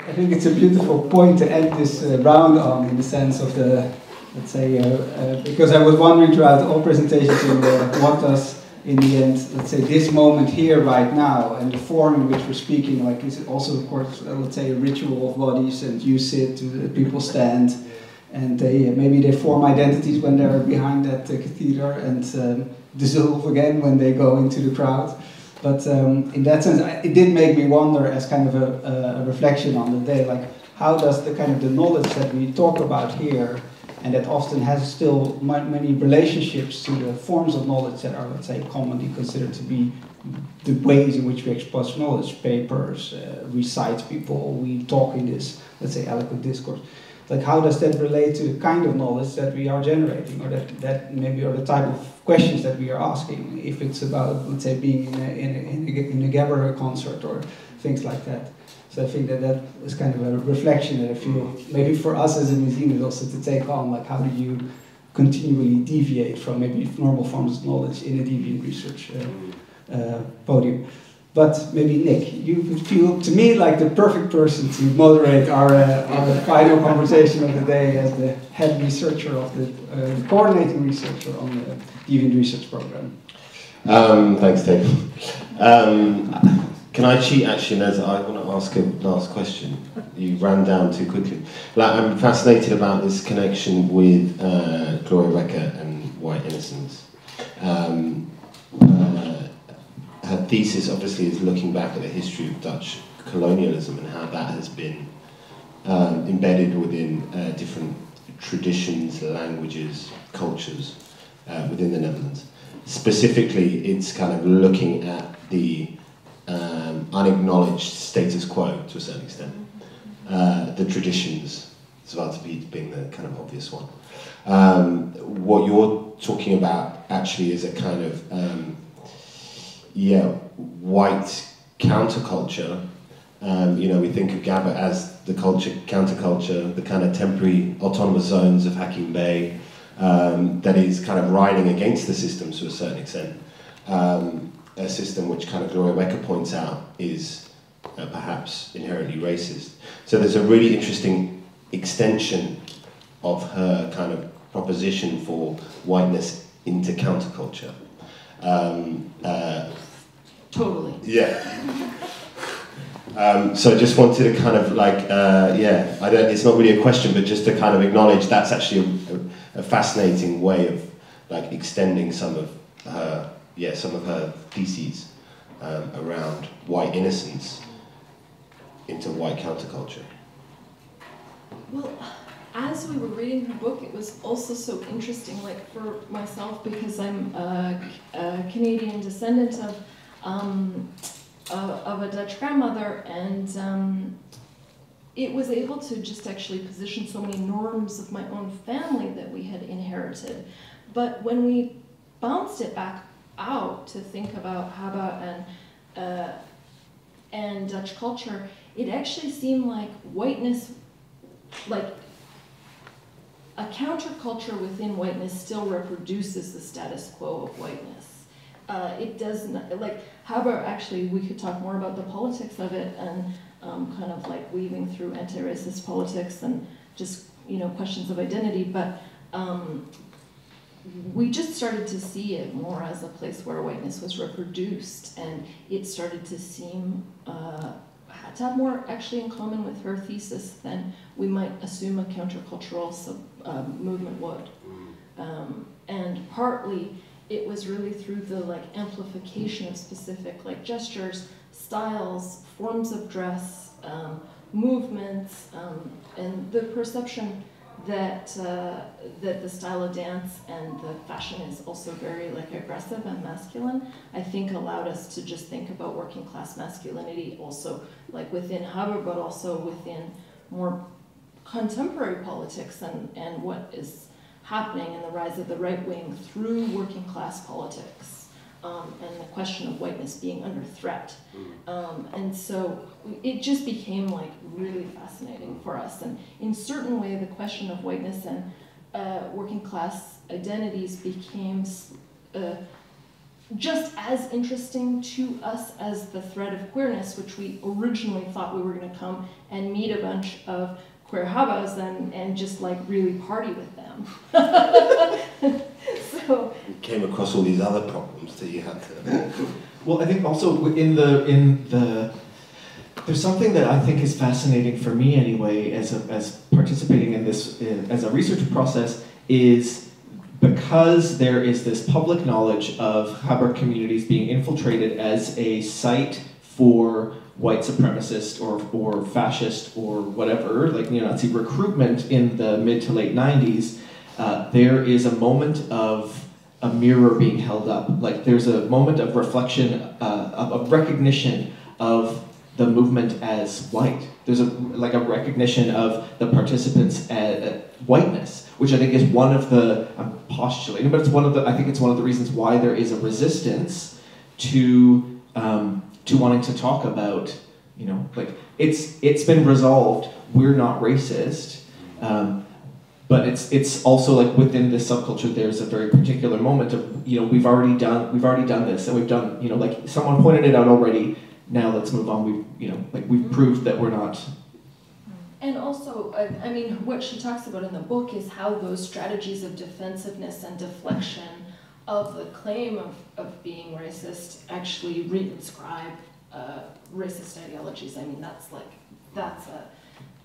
I think it's a beautiful point to end this round on, in the sense of the, let's say, because I was wondering throughout all presentations what does, in the end, let's say, this moment here right now, and the form in which we're speaking, like, is it also, of course, let's say, a ritual of bodies, and you sit, people stand, and maybe they form identities when they're behind that cathedral, and dissolve again when they go into the crowd. But in that sense, it did make me wonder, as kind of a reflection on the day, like, how does the kind of the knowledge that we talk about here, and that often has still many relationships to the forms of knowledge that are, let's say, commonly considered to be the ways in which we express knowledge, papers, recite people, we talk in this, let's say, eloquent discourse. Like, how does that relate to the kind of knowledge that we are generating, or that maybe are the type of questions that we are asking, if it's about, let's say, being in a Gabriel concert or things like that. So I think that is kind of a reflection that I feel maybe for us as a museum is also to take on, like, how do you continually deviate from maybe normal forms of knowledge in a deviant research podium. But maybe Nick, you feel to me like the perfect person to moderate our final conversation of the day as the head researcher of the coordinating researcher on the Deviant Research Program. Thanks, Dave. Can I cheat actually, as I want to ask a last question? You ran down too quickly. Like, I'm fascinated about this connection with Gloria Wekker and white innocence. Her thesis obviously is looking back at the history of Dutch colonialism and how that has been embedded within different traditions, languages, cultures within the Netherlands. Specifically, it's kind of looking at the unacknowledged status quo to a certain extent. The traditions, Zwarte being the kind of obvious one. What you're talking about actually is a kind of white counterculture. You know, we think of Gabba as the counterculture, the kind of temporary autonomous zones of Hacking Bay that is kind of riding against the system to a certain extent. A system which kind of Gloria Wekker points out is perhaps inherently racist. So there's a really interesting extension of her kind of proposition for whiteness into counterculture. Totally. Yeah. So I just wanted to kind of like, it's not really a question, but just to kind of acknowledge that's actually a fascinating way of like extending some of her theses around white innocence into white counterculture. Well, as we were reading her book, it was also so interesting, like for myself, because I'm a Canadian descendant of a Dutch grandmother, and it was able to just actually position so many norms of my own family that we had inherited. But when we bounced it back out to think about Habba and Dutch culture, it actually seemed like whiteness, like a counterculture within whiteness still reproduces the status quo of whiteness. It does not, like Habba actually, we could talk more about the politics of it and kind of like weaving through anti-racist politics and just, you know, questions of identity, but we just started to see it more as a place where whiteness was reproduced, and it started to seem had to have more actually in common with her thesis than we might assume a countercultural movement would. And partly it was really through the like amplification of specific like gestures, styles, forms of dress, movements, and the perception that that the style of dance and the fashion is also very like aggressive and masculine, I think allowed us to just think about working class masculinity also like within Habba, but also within more contemporary politics and what is happening in the rise of the right wing through working class politics. And the question of whiteness being under threat. And so it just became like really fascinating for us. And in certain way, the question of whiteness and working class identities became just as interesting to us as the thread of queerness, which we originally thought we were going to come and meet a bunch of queer habas and just like really party with them. So you came across all these other problems that you had to. Well, I think also in the there's something that I think is fascinating for me anyway, as participating in this as a research process, is because there is this public knowledge of Haber communities being infiltrated as a site for white supremacist or fascist or whatever, like neo-Nazi recruitment in the mid to late 90s, there is a moment of a mirror being held up. Like there's a moment of reflection, of recognition of the movement as white. There's a recognition of the participants' whiteness, which I think is one of the, I'm postulating, but I think it's one of the reasons why there is a resistance to wanting to talk about, like it's been resolved. We're not racist, but it's also like within this subculture, there's a very particular moment of we've already done this, and we've done like someone pointed it out already. Now let's move on. We've proved that we're not. And also, I mean, what she talks about in the book is how those strategies of defensiveness and deflection of the claim of being racist actually reinscribe racist ideologies. I mean, that's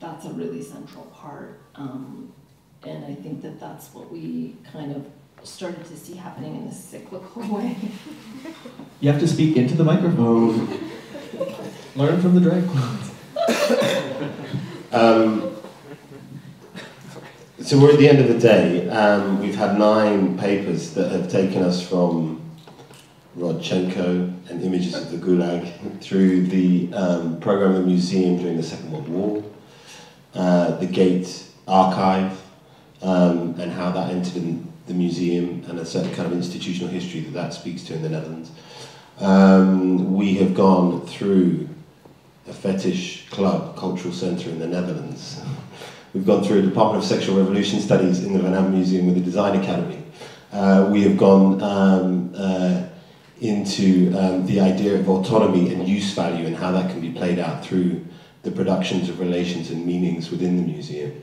a really central part, and I think that's what we kind of started to see happening in a cyclical way. You have to speak into the microphone. Learn from the drag queens. So we're at the end of the day. We've had 9 papers that have taken us from Rodchenko and images of the Gulag through the program of the museum during the Second World War, the Gate archive, and how that entered in the museum, and a certain kind of institutional history that speaks to in the Netherlands. We have gone through a fetish club, cultural centre in the Netherlands. We've gone through a Department of Sexual Revolution Studies in the vanabbemuseum with the Design Academy. We have gone into the idea of autonomy and use value and how that can be played out through the productions of relations and meanings within the museum.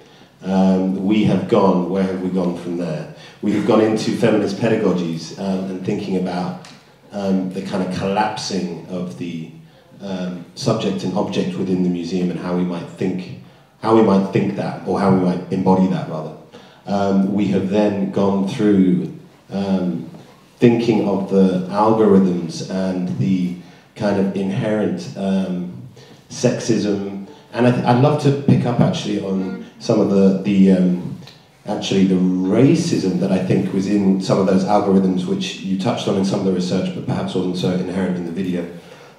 We have gone, where have we gone from there? We have gone into feminist pedagogies and thinking about the kind of collapsing of the subject and object within the museum and how we might think that, or how we might embody that rather. We have then gone through thinking of the algorithms and the kind of inherent sexism, and I'd love to pick up actually on some of the racism that I think was in some of those algorithms, which you touched on in some of the research, but perhaps wasn't so inherent in the video.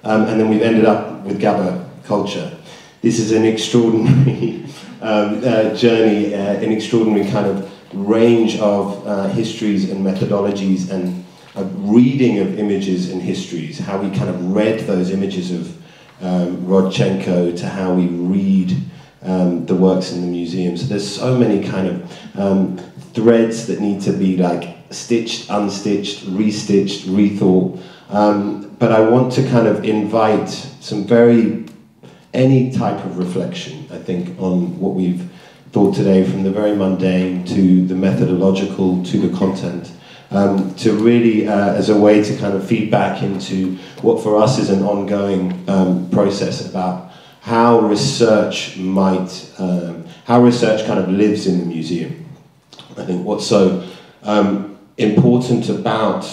And then we've ended up with GABA culture. This is an extraordinary journey, an extraordinary kind of range of histories and methodologies and a reading of images and histories, how we kind of read those images of Rodchenko to how we read the works in the museum. So there's so many kind of threads that need to be like stitched, unstitched, restitched, rethought. But I want to kind of invite any type of reflection, I think, on what we've thought today, from the very mundane to the methodological to the content, to really, as a way to kind of feed back into what for us is an ongoing process about how research kind of lives in the museum. I think what's so important about,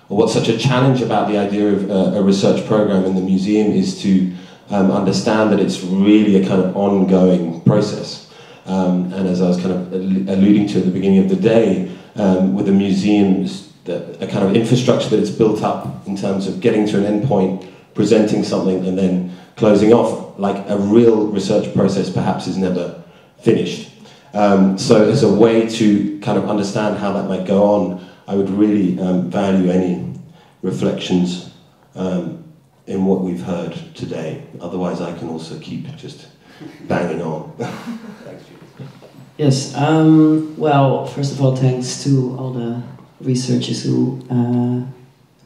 or what's such a challenge about the idea of a research program in the museum is to understand that it's really a kind of ongoing process. And as I was kind of alluding to at the beginning of the day, with the museums, a kind of infrastructure that it's built up in terms of getting to an endpoint, presenting something, and then closing off, like a real research process perhaps is never finished. So as a way to kind of understand how that might go on, I would really value any reflections in what we've heard today. Otherwise, I can also keep just banging on. Thank you. Yes, well, first of all, thanks to all the researchers who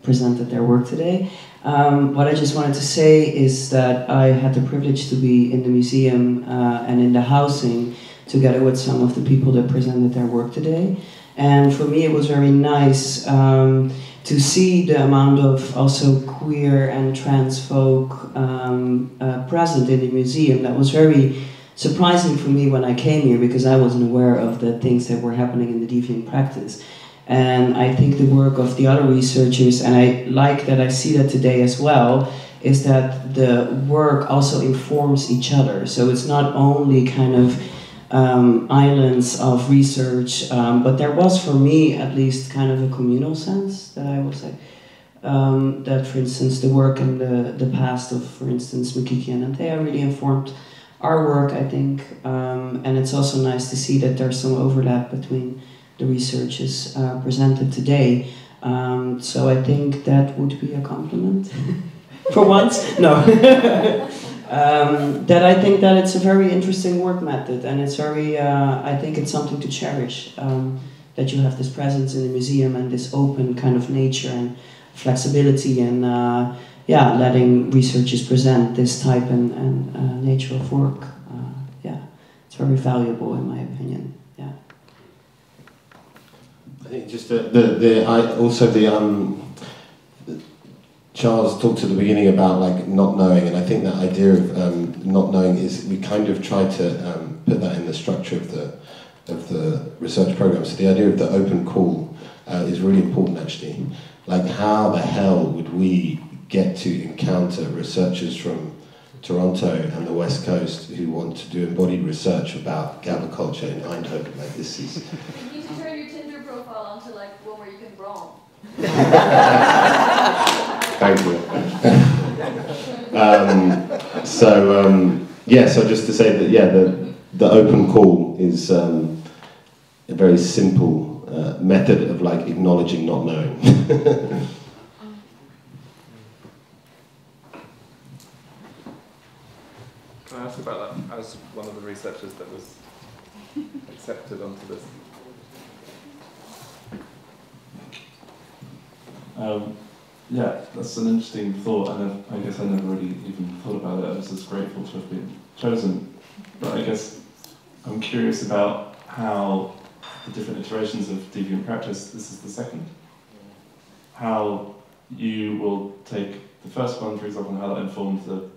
presented their work today. What I just wanted to say is that I had the privilege to be in the museum and in the housing together with some of the people that presented their work today. And for me it was very nice to see the amount of also queer and trans folk present in the museum. That was very surprising for me when I came here, because I wasn't aware of the things that were happening in the deviant practice. And I think the work of the other researchers, and I like that I see that today as well, is that the work also informs each other. So it's not only kind of islands of research, but there was, for me at least, kind of a communal sense that I was like, that for instance the work in the past of, for instance, Mukiki and Antea really informed our work, I think, and it's also nice to see that there's some overlap between the researches presented today. So I think that would be a compliment. For once, no. That I think that it's a very interesting work method, and it's very, I think it's something to cherish, that you have this presence in the museum and this open kind of nature and flexibility, and yeah, letting researchers present this type and nature of work. Yeah, it's very valuable in my opinion. Yeah. I think just Charles talked at the beginning about like not knowing, and I think that idea of not knowing is, we kind of try to put that in the structure of the research program. So the idea of the open call is really important actually. Like, how the hell would we get to encounter researchers from Toronto and the West Coast who want to do embodied research about Gaba culture in Eindhoven? Like, this is... You need to turn your Tinder profile onto like one where you can roam. Thank you. Yeah, so just to say that, yeah, the open call is a very simple method of like acknowledging not knowing. Can I ask about that as one of the researchers that was accepted onto this? Yeah, that's an interesting thought, and I guess I never really even thought about it. I was just grateful to have been chosen. But I guess I'm curious about how the different iterations of deviant practice, this is the second, how you will take the first one, for example, and how that informed the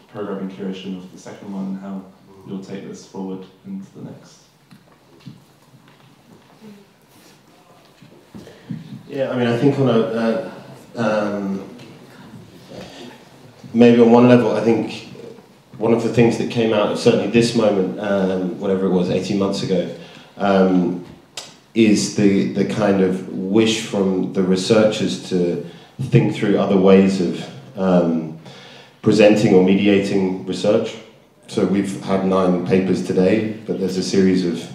programming curation of the second one, and how you'll take this forward into the next. Yeah, I mean, I think on a maybe on one level, I think one of the things that came out of certainly this moment, whatever it was, 18 months ago, is the kind of wish from the researchers to think through other ways of presenting or mediating research. So we've had 9 papers today, but there's a series of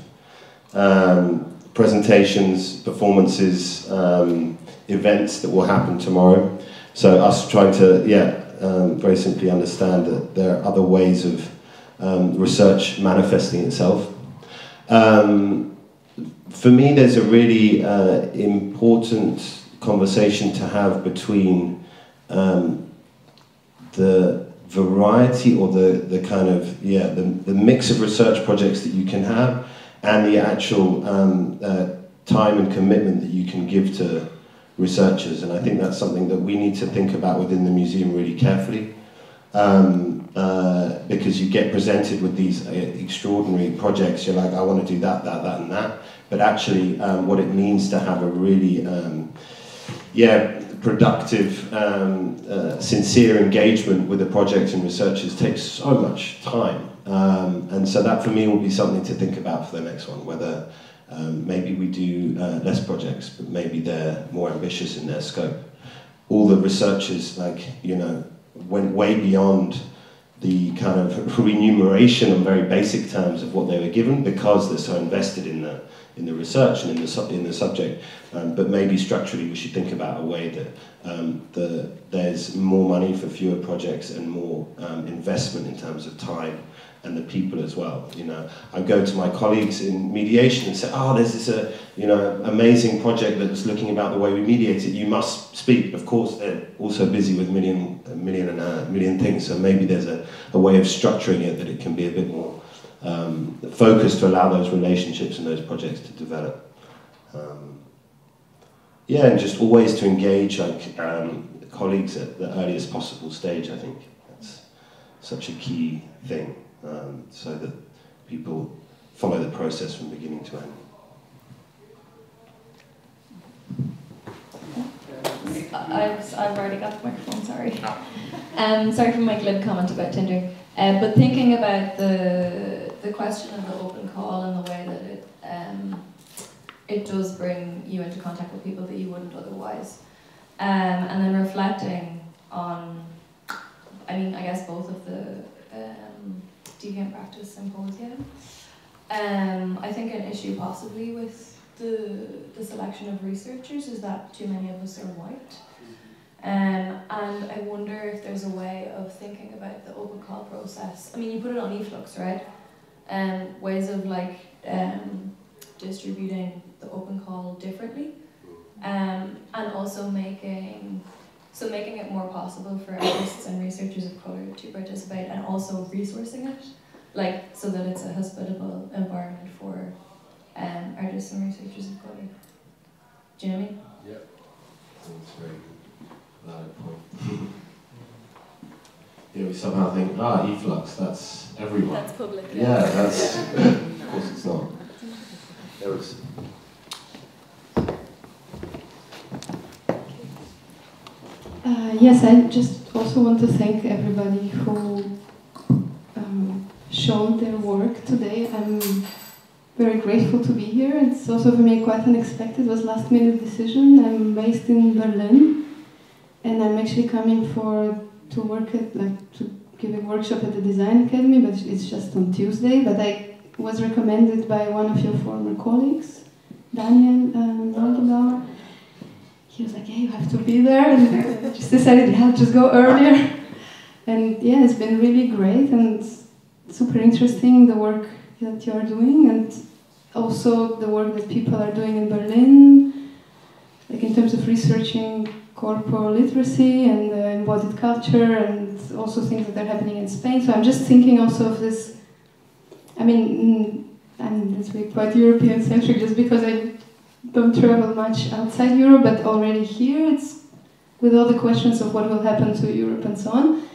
presentations, performances, events that will happen tomorrow. So us trying to, very simply understand that there are other ways of research manifesting itself. For me, there's a really important conversation to have between the variety or the kind of, the mix of research projects that you can have, and the actual time and commitment that you can give to researchers. And I think that's something that we need to think about within the museum really carefully, because you get presented with these extraordinary projects. You're like, I want to do that, that, and that. But actually, what it means to have a really, productive, sincere engagement with the project and researchers takes so much time. And so that for me will be something to think about for the next one, whether maybe we do less projects, but maybe they're more ambitious in their scope. All the researchers, went way beyond the kind of remuneration on very basic terms of what they were given, because they're so invested in the research and in the subject. But maybe structurally we should think about a way that there's more money for fewer projects and more investment in terms of time and the people as well. You know, I go to my colleagues in mediation and say, oh, there's this amazing project that's looking about the way we mediate it. You must speak. Of course, they're also busy with a million things, so maybe there's a way of structuring it that it can be a bit more focused to allow those relationships and those projects to develop. Yeah, and just always to engage colleagues at the earliest possible stage. I think that's such a key thing, so that people follow the process from beginning to end. I've already got the microphone, sorry. Sorry for my glib comment about Tinder. But thinking about the question of the open call and the way that it does bring you into contact with people that you wouldn't otherwise. And then reflecting on, I mean, I guess both of the Deviant Practice Symposium. I think an issue possibly with the selection of researchers is that too many of us are white. And I wonder if there's a way of thinking about the open call process. I mean, you put it on eFlux, right? Ways of like distributing the open call differently, and also making it more possible for artists and researchers of colour to participate, and also resourcing it, like so that it's a hospitable environment for artists and researchers of colour. Do you know what I mean? Yep. That's very good. Valid point. Yeah, we somehow think, eFlux, that's everyone. That's public. Yeah, that's, of course it's not. There was... Yes, I just also want to thank everybody who showed their work today. I'm very grateful to be here. It's also for me quite unexpected. It was a last-minute decision. I'm based in Berlin, and I'm actually coming to work at to give a workshop at the Design Academy, but it's just on Tuesday. But I was recommended by one of your former colleagues, Daniel Neugebauer. He was like, yeah, you have to be there, and I just decided, yeah, I'll just go earlier. And yeah, it's been really great and super interesting, the work that you are doing, and also the work that people are doing in Berlin, like in terms of researching corporal literacy and embodied culture, and also things that are happening in Spain. So I'm just thinking also of this, I mean, let's be quite European-centric, just because I don't travel much outside Europe, but already here it's with all the questions of what will happen to Europe and so on.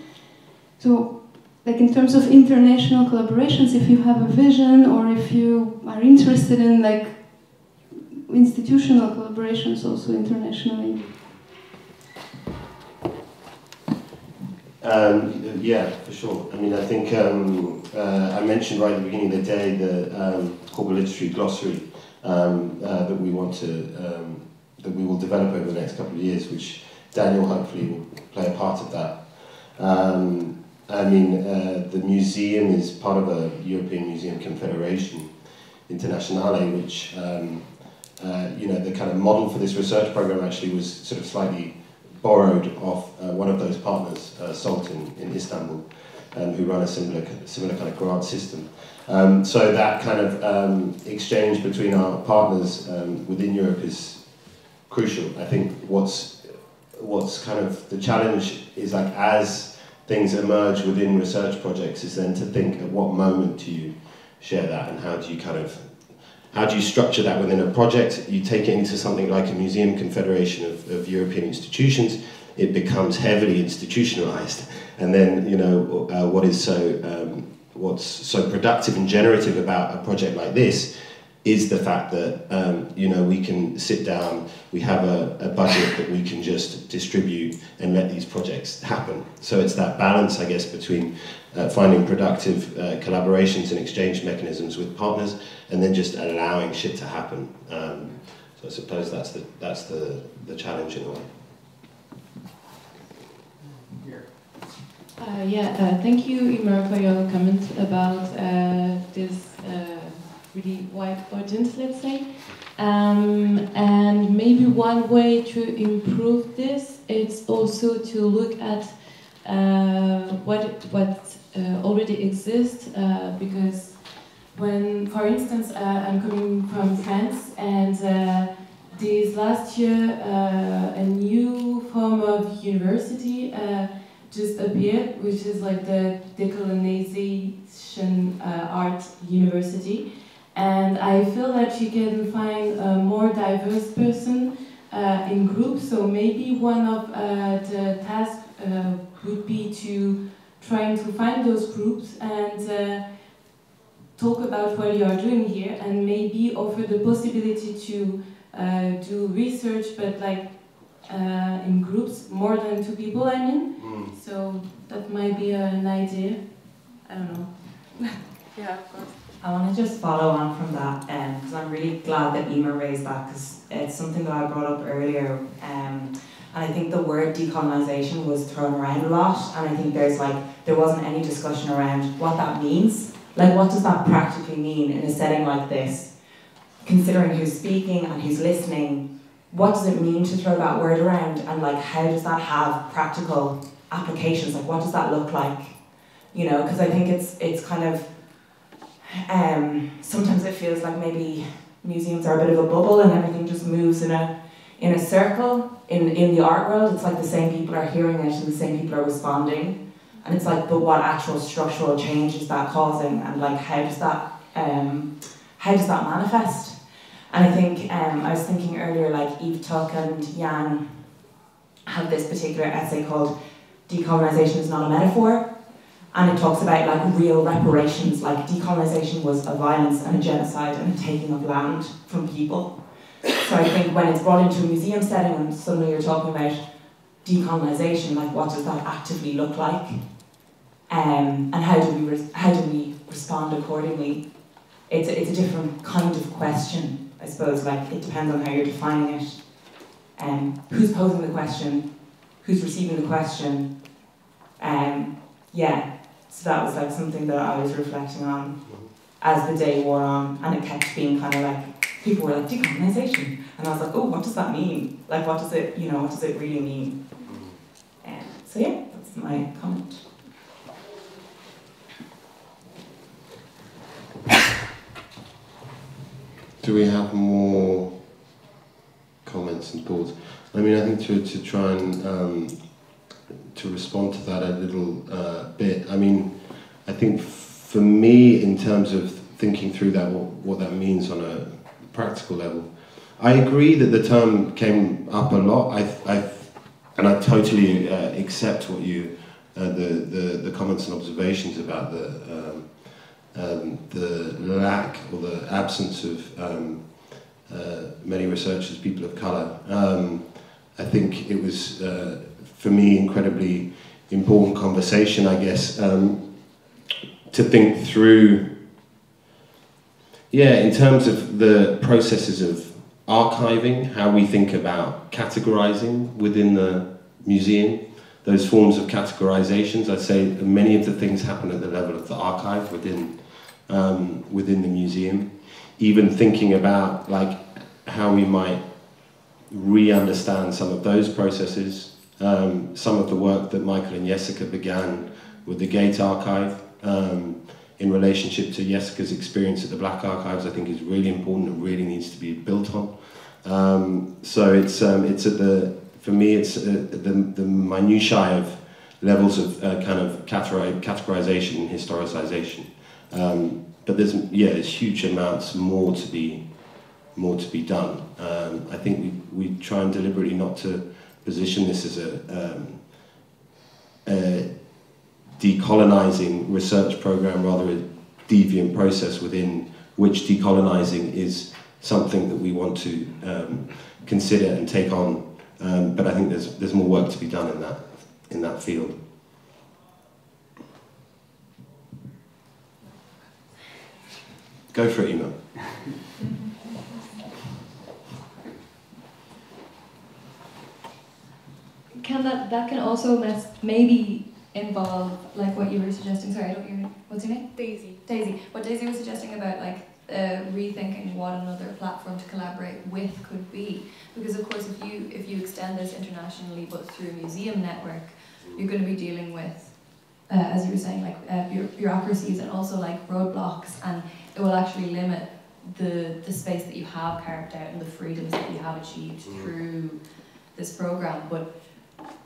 So, like in terms of international collaborations, if you have a vision or if you are interested in like institutional collaborations also internationally. Yeah, for sure. I mean, I think I mentioned right at the beginning of the day the corporate literacy glossary that we want to that we will develop over the next couple of years, which Daniel hopefully will play a part of that. I mean, the museum is part of a European Museum Confederation Internationale, which you know, the kind of model for this research program actually was sort of slightly borrowed off one of those partners, SALT in Istanbul, who run a similar kind of grant system. So that kind of exchange between our partners within Europe is crucial. I think what's kind of the challenge is, like, as things emerge within research projects, is then to think at what moment do you share that, and how do you structure that within a project. You take it into something like a museum confederation of European institutions, it becomes heavily institutionalized, and then, you know, what's so productive and generative about a project like this is the fact that you know, we can sit down, we have a budget that we can just distribute and let these projects happen. So it's that balance, I guess, between finding productive collaborations and exchange mechanisms with partners, and then just allowing shit to happen. So I suppose that's the challenge in a way. Thank you, Imre, for your comment about this really wide audience, let's say. And maybe one way to improve this is also to look at what already exist, because when, for instance, I'm coming from France, and this last year a new form of university just appeared, which is like the decolonization art university. And I feel that you can find a more diverse person in groups, so maybe one of the tasks would be to trying to find those groups and talk about what you are doing here, and maybe offer the possibility to do research, but like in groups, more than 2 people, I mean. So that might be an idea. I don't know. Yeah, of course. I want to just follow on from that, because I'm really glad that Emer raised that, because it's something that I brought up earlier. And I think the word decolonisation was thrown around a lot, and I think there wasn't any discussion around what that means. Like, what does that practically mean in a setting like this? Considering who's speaking and who's listening, what does it mean to throw that word around, and like, how does that have practical applications? Like, what does that look like? You know, because I think it's kind of, sometimes it feels like maybe museums are a bit of a bubble and everything just moves in a circle. In the art world, it's like the same people are hearing it and the same people are responding. And it's like, but what actual structural change is that causing, and like, how does that manifest? And I think, I was thinking earlier, like Eve Tuck and Jan have this particular essay called Decolonisation is Not a Metaphor. And it talks about like real reparations, like decolonisation was a violence and a genocide and a taking of land from people. So I think when it's brought into a museum setting and suddenly you're talking about decolonisation, like, what does that actively look like? And how do we respond accordingly? It's a different kind of question, I suppose. Like, it depends on how you're defining it. Who's posing the question? Who's receiving the question? Yeah. So that was like something that I was reflecting on as the day wore on, and it kept being kind of like, people were like, decolonisation, and I was like, oh, what does that mean? Like, what does it really mean? So yeah, that's my comment. Do we have more comments and thoughts? I mean, I think to try and to respond to that a little bit. I mean, I think for me, in terms of thinking through that, what that means on a practical level, I agree that the term came up a lot. And I totally accept what you the comments and observations about the lack or the absence of many researchers, people of colour. I think it was, for me, incredibly important conversation, I guess, to think through, in terms of the processes of archiving, how we think about categorising within the museum, those forms of categorisations. I'd say many of the things happen at the level of the archive within the museum. Even thinking about like how we might re-understand some of those processes. Some of the work that Michael and Jessica began with the Gate Archive in relationship to Jessica's experience at the Black Archives, I think is really important and really needs to be built on. So it's at the, for me, it's the minutiae of levels of kind of categorization and historicization. But there's huge amounts more to be done. I think we try and deliberately not to position this as a decolonizing research program, rather a deviant process within which decolonizing is something that we want to consider and take on. But I think there's more work to be done in that field. Go for it, Ema. That can also maybe involve like what you were suggesting. Sorry, I don't hear. What's your name? Daisy. Daisy. What Daisy was suggesting about like rethinking what another platform to collaborate with could be, because of course if you extend this internationally but through a museum network, you're going to be dealing with as you were saying, like bureaucracies and also like roadblocks, and it will actually limit the space that you have carved out and the freedoms that you have achieved through this program. But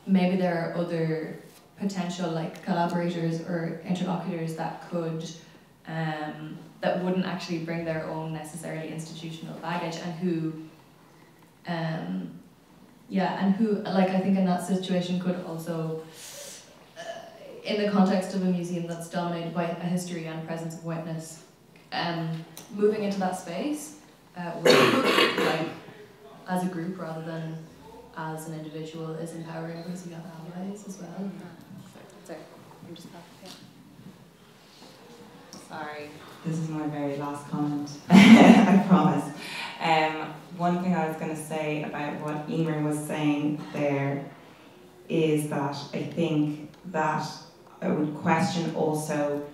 maybe there are other potential like collaborators or interlocutors that could that wouldn't actually bring their own necessarily institutional baggage, and who like I think in that situation could also in the context of a museum that's dominated by a history and presence of whiteness, moving into that space like as a group rather than as an individual is empowering, because you have allies as well. Sorry, I'm just sorry, this is my very last comment. I promise. One thing I was going to say about what Emer was saying there is that I think that I would question also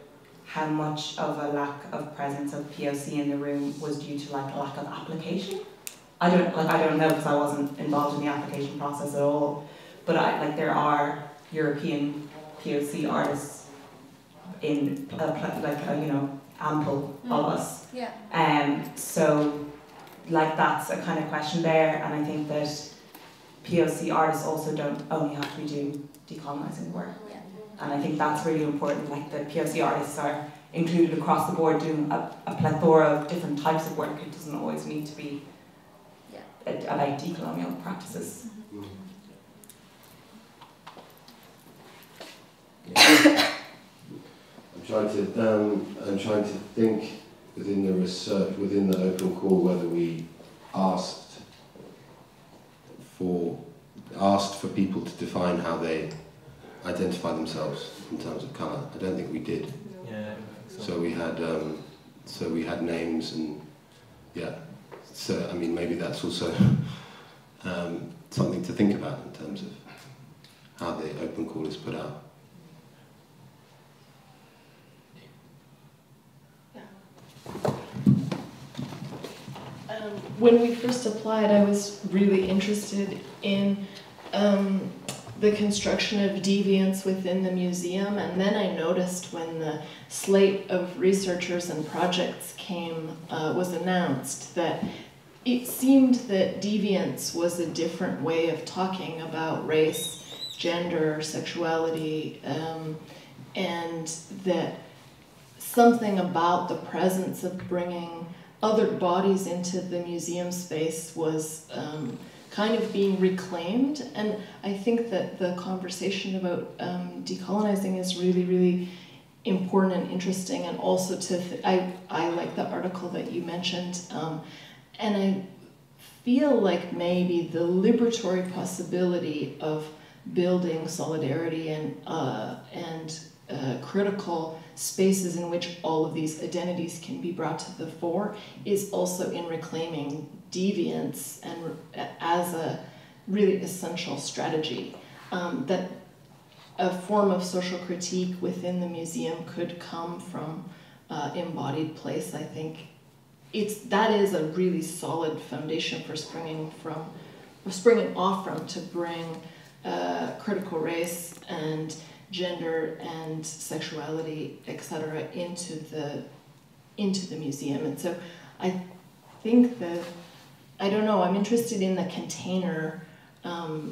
how much of a lack of presence of POC in the room was due to like a lack of application. I don't know, because I wasn't involved in the application process at all. But there are European POC artists in ample of us. Yeah. So that's a kind of question there, and I think that POC artists also don't only have to be doing decolonising work. Yeah. And I think that's really important. Like the POC artists are included across the board doing a plethora of different types of work. It doesn't always need to be about decolonial practices. I'm trying to think within the research, within the open call, whether we asked for people to define how they identify themselves in terms of colour. I don't think we did. Yeah. So we had names and yeah. So I mean, maybe that's also something to think about in terms of how the open call is put out. When we first applied, I was really interested in the construction of deviance within the museum, and then I noticed when the slate of researchers and projects was announced that it seemed that deviance was a different way of talking about race, gender, sexuality, and that something about the presence of bringing other bodies into the museum space was kind of being reclaimed. And I think that the conversation about decolonizing is really, really important and interesting. And also I like the article that you mentioned. And I feel like maybe the liberatory possibility of building solidarity and critical spaces in which all of these identities can be brought to the fore is also in reclaiming deviance and as a really essential strategy. That a form of social critique within the museum could come from embodied place. I think that is a really solid foundation for springing off from to bring critical race and gender and sexuality, etc., into the museum. And so I think that, I don't know, I'm interested in the container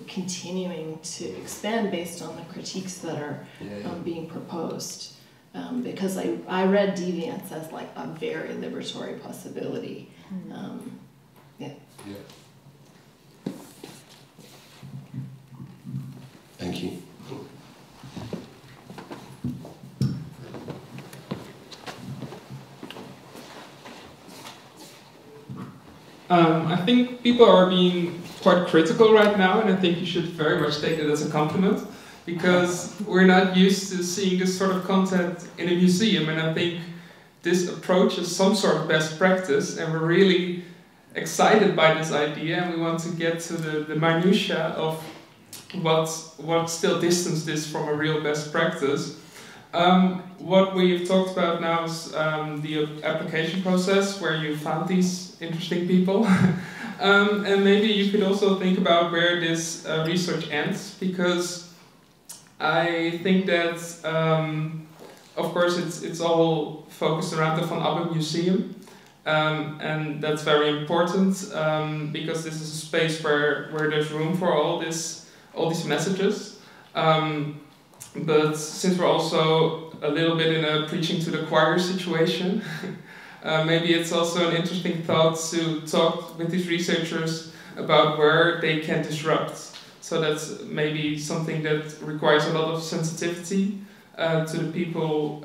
continuing to expand based on the critiques that are being proposed. Because I read deviance as like a very liberatory possibility. Thank you. I think people are being quite critical right now, and I think you should very much take it as a compliment, because we're not used to seeing this sort of content in a museum, and I think this approach is some sort of best practice, and we're really excited by this idea, and we want to get to the minutiae of what still distanced this from a real best practice. What we've talked about now is the application process, where you found these interesting people. And maybe you could also think about where this research ends, because I think that, of course, it's all focused around the vanabbemuseum, and that's very important because this is a space where there's room for all these messages. But since we're also a little bit in a preaching to the choir situation, maybe it's also an interesting thought to talk with these researchers about where they can disrupt. So that's maybe something that requires a lot of sensitivity to the people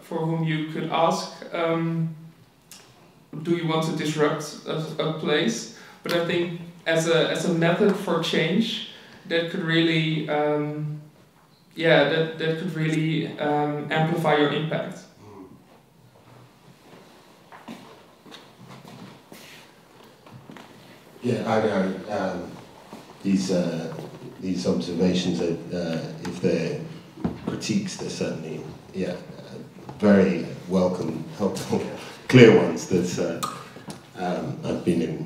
for whom you could ask, do you want to disrupt a place? But I think as a method for change, that could really, that could really amplify your impact. Yeah, I know. These observations, if they're critiques, they're certainly very welcome, helpful, clear ones. That I've been in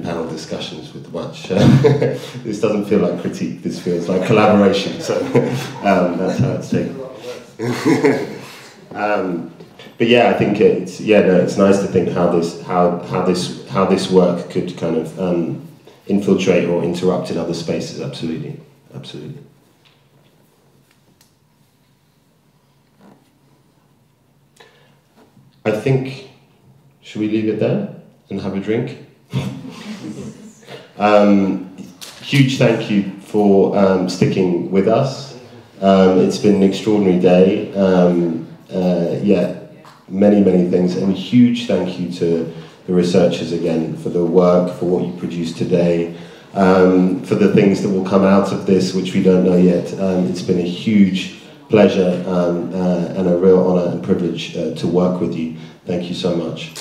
panel discussions with a bunch. This doesn't feel like critique. This feels like collaboration. So that's how it's taken. But yeah, I think it's nice to think how this work could kind of infiltrate or interrupt in other spaces. Absolutely, absolutely. I think, should we leave it there and have a drink? Huge thank you for sticking with us. It's been an extraordinary day. Many things, and a huge thank you to the researchers again for the work, for what you produced today, for the things that will come out of this, which we don't know yet. It's been a huge pleasure and a real honour and privilege to work with you. Thank you so much.